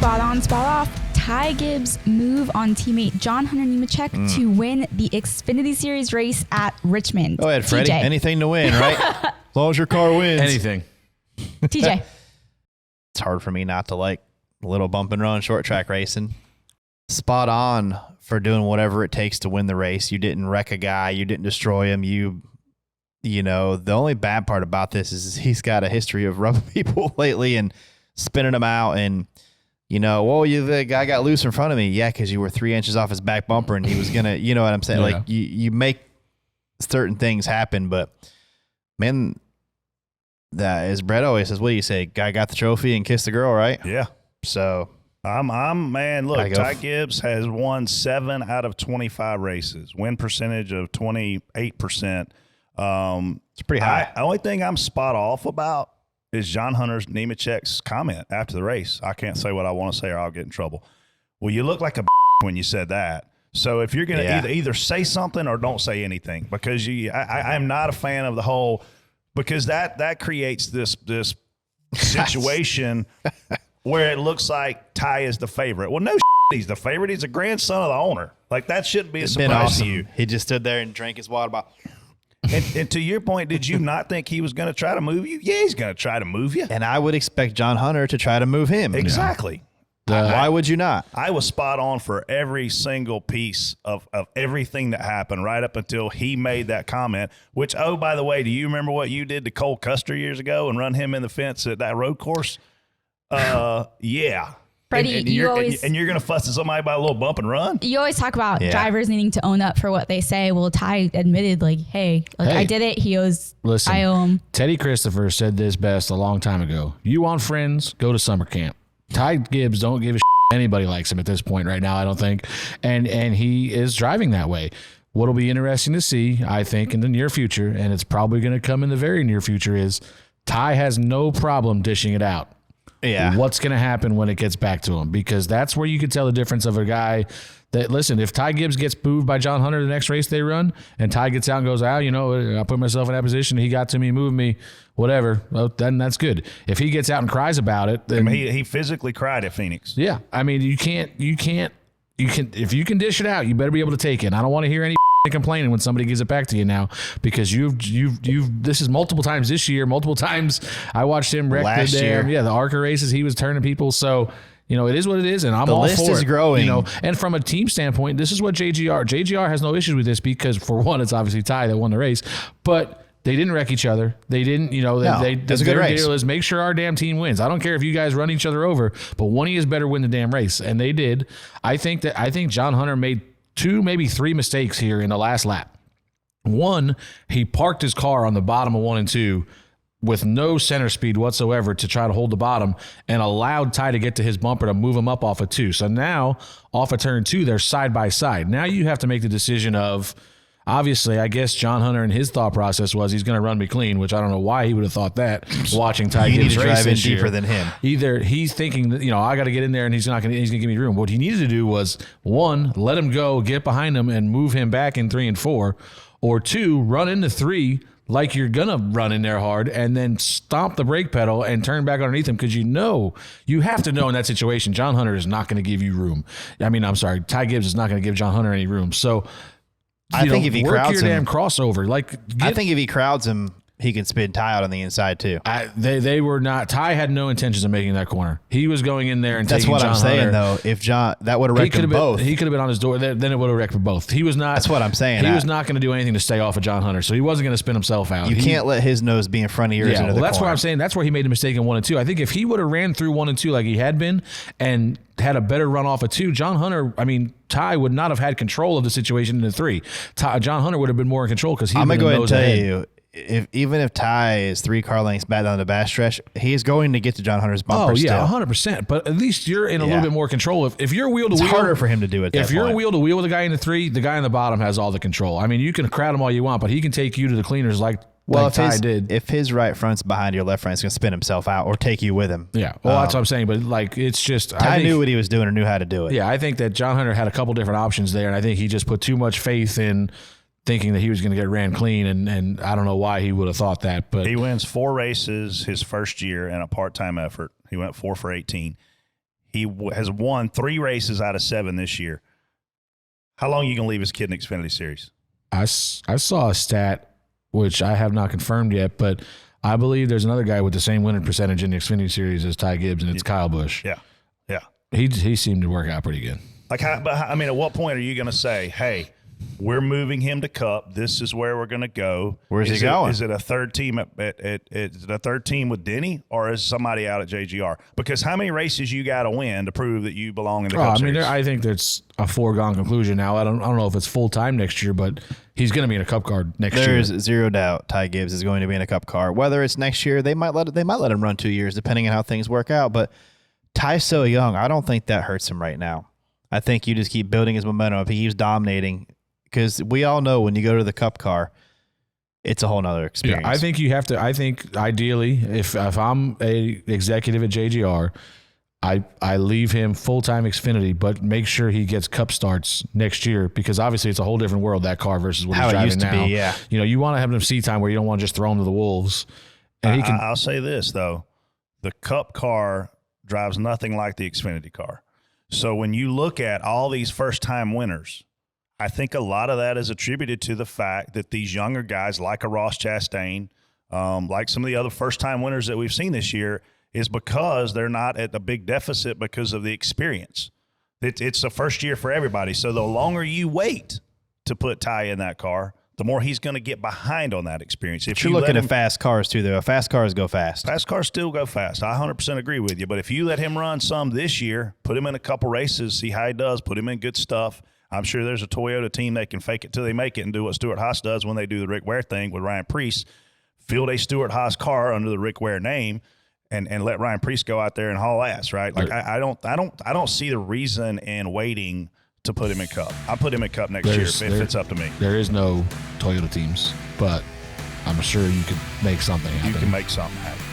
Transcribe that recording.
Spot on, spot off. Ty Gibbs move on teammate John Hunter Nemechek to win the Xfinity Series race at Richmond. Go ahead, Freddie. TJ. Anything to win, right? As long as your car wins. Anything. TJ. It's hard for me not to like a little bump and run short track racing. Spot on for doing whatever it takes to win the race. You didn't wreck a guy. You didn't destroy him. You know, the only bad part about this is he's got a history of rubbing people lately and spinning them out. And, you know, well, the guy got loose in front of me. Yeah, because you were 3 inches off his back bumper and he was going to, you know what I'm saying? Yeah. Like, you make certain things happen. But, man, that as Brett always says, what do you say? Guy got the trophy and kissed the girl, right? Yeah. So Man, look, Ty Gibbs has won 7 out of 25 races. Win percentage of 28%. it's pretty high. The only thing I'm spot off about is John Hunter Nemechek's comment after the race. I can't say what I want to say or I'll get in trouble. Well, you look like a when you said that. So if you're going to either say something or don't say anything, because I'm not a fan of the whole, because that creates this situation where it looks like Ty is the favorite. Well, no, he's the favorite. He's a grandson of the owner. Like, that shouldn't be a surprise to you. He just stood there and drank his water bottle. And to your point, did you not think he was going to try to move you? Yeah, he's going to try to move you. And I would expect John Hunter to try to move him. Exactly. Why would you not? I was spot on for every single piece of everything that happened right up until he made that comment, which, oh, by the way, do you remember what you did to Cole Custer years ago and run him in the fence at that road course? Yeah. Freddie, and you're going to fuss at somebody by a little bump and run? You always talk about drivers needing to own up for what they say. Well, Ty admitted, hey, I did it. He owes, Listen, I owe him. Teddy Christopher said this best a long time ago. You want friends? Go to summer camp. Ty Gibbs don't give a anybody likes him at this point right now, I don't think. And he is driving that way. What'll be interesting to see, I think, in the near future, and it's probably going to come in the very near future, is Ty has no problem dishing it out. Yeah. What's going to happen when it gets back to him? Because that's where you can tell the difference of a guy that, listen, if Ty Gibbs gets moved by John Hunter the next race they run, and Ty gets out and goes, I put myself in that position, he got to me, moved me, whatever, well, then that's good. If he gets out and cries about it, then he physically cried at Phoenix. Yeah. I mean, you can if you can dish it out, you better be able to take it. And I don't want to hear any complaining when somebody gives it back to you now, because you've this is multiple times this year, multiple times I watched him wreck last year. The ARCA races, he was turning people. So, it is what it is, and I'm the all list for is it. growing. And from a team standpoint, this is what JGR has no issues with this, because for one, it's obviously Ty that won the race, but they didn't wreck each other. They didn't, that's a good race. Deal is make sure our damn team wins. I don't care if you guys run each other over, but one of you better win the damn race, and they did. I think John Hunter made 2, maybe 3 mistakes here in the last lap. One, he parked his car on the bottom of 1 and 2 with no center speed whatsoever to try to hold the bottom, and allowed Ty to get to his bumper to move him up off of 2. So now off of turn 2, they're side by side. Now you have to make the decision of, obviously, I guess John Hunter and his thought process was he's going to run me clean, which I don't know why he would have thought that watching Ty Gibbs race drive in this year. deeper than him. Either he's thinking that, I got to get in there and he's going to give me room. What he needed to do was, 1, let him go, get behind him and move him back in 3 and 4, or 2, run into 3 like you're going to run in there hard, and then stomp the brake pedal and turn back underneath him, because you have to know in that situation, John Hunter is not going to give you room. Ty Gibbs is not going to give John Hunter any room. So I think if he crowds him, damn crossover. I think if he crowds him, he can spin Ty out on the inside too. They were not. Ty had no intentions of making that corner. He was going in there and taking John Hunter. That's what I'm saying, though. If John, that would have wrecked them both. He could have been on his door. Then it would have wrecked both. He was not. That's what I'm saying. He was not going to do anything to stay off of John Hunter, so he wasn't going to spin himself out. You can't let his nose be in front of yours into the corner. That's what I'm saying. That's where he made a mistake in 1 and 2. I think if he would have ran through 1 and 2 like he had been and had a better run off of 2, Ty would not have had control of the situation in the 3. John Hunter would have been more in control, because I'm going to go ahead and tell you, even if Ty is 3 car lengths back down the back stretch, he's going to get to John Hunter's bumper. Oh yeah, still. 100%. But at least you're in a little bit more control. If you're wheel to wheel, it's harder for him to do it. If you're wheel to wheel with the guy in the 3, the guy in the bottom has all the control. You can crowd him all you want, but he can take you to the cleaners like Ty did. If his right front's behind your left front's going to spin himself out or take you with him. Yeah, well, that's what I'm saying. But it's just Ty knew what he was doing and knew how to do it. Yeah, I think that John Hunter had a couple different options there, and I think he just put too much faith in thinking that he was going to get ran clean, and I don't know why he would have thought that. But he wins 4 races his first year in a part-time effort. He went 4 for 18. He has won 3 races out of 7 this year. How long are you going to leave his kid in the Xfinity Series? I saw a stat, which I have not confirmed yet, but I believe there's another guy with the same winning percentage in the Xfinity Series as Ty Gibbs, and it's Kyle Busch. Yeah. He seemed to work out pretty good. At what point are you going to say, hey, we're moving him to Cup. This is where we're going to go. Where's he going? Is it a third team is it a third team with Denny, or is somebody out at JGR? Because how many races you got to win to prove that you belong in the Cup Series? I think that's a foregone conclusion now. I don't know if it's full time next year, but he's going to be in a Cup car next year. There's zero doubt Ty Gibbs is going to be in a Cup car. Whether it's next year, they might let him run 2 years, depending on how things work out. But Ty's so young, I don't think that hurts him right now. I think you just keep building his momentum. If he keeps dominating, because we all know when you go to the Cup car, it's a whole nother experience. Yeah, I think you have to. I think ideally, if I'm a executive at JGR, I leave him full-time Xfinity, but make sure he gets Cup starts next year, because obviously it's a whole different world, that car versus what he's driving used now. to be, yeah. You want to have him seat time where you don't want to just throw him to the wolves. And I'll say this though, the Cup car drives nothing like the Xfinity car. So when you look at all these first-time winners, I think a lot of that is attributed to the fact that these younger guys, like a Ross Chastain, like some of the other first-time winners that we've seen this year, is because they're not at a big deficit because of the experience. It's the first year for everybody. So the longer you wait to put Ty in that car, the more he's going to get behind on that experience. If you're looking at fast cars too, though. Fast cars go fast. Fast cars still go fast. I 100% agree with you. But if you let him run some this year, put him in a couple races, see how he does, put him in good stuff. I'm sure there's a Toyota team that can fake it till they make it and do what Stuart Haas does when they do the Rick Ware thing with Ryan Preece. Field a Stuart Haas car under the Rick Ware name and let Ryan Preece go out there and haul ass, right? Like I don't see the reason in waiting to put him in Cup. I'll put him in Cup next year if it's up to me. There is no Toyota teams, but I'm sure you could make something happen. You can make something happen.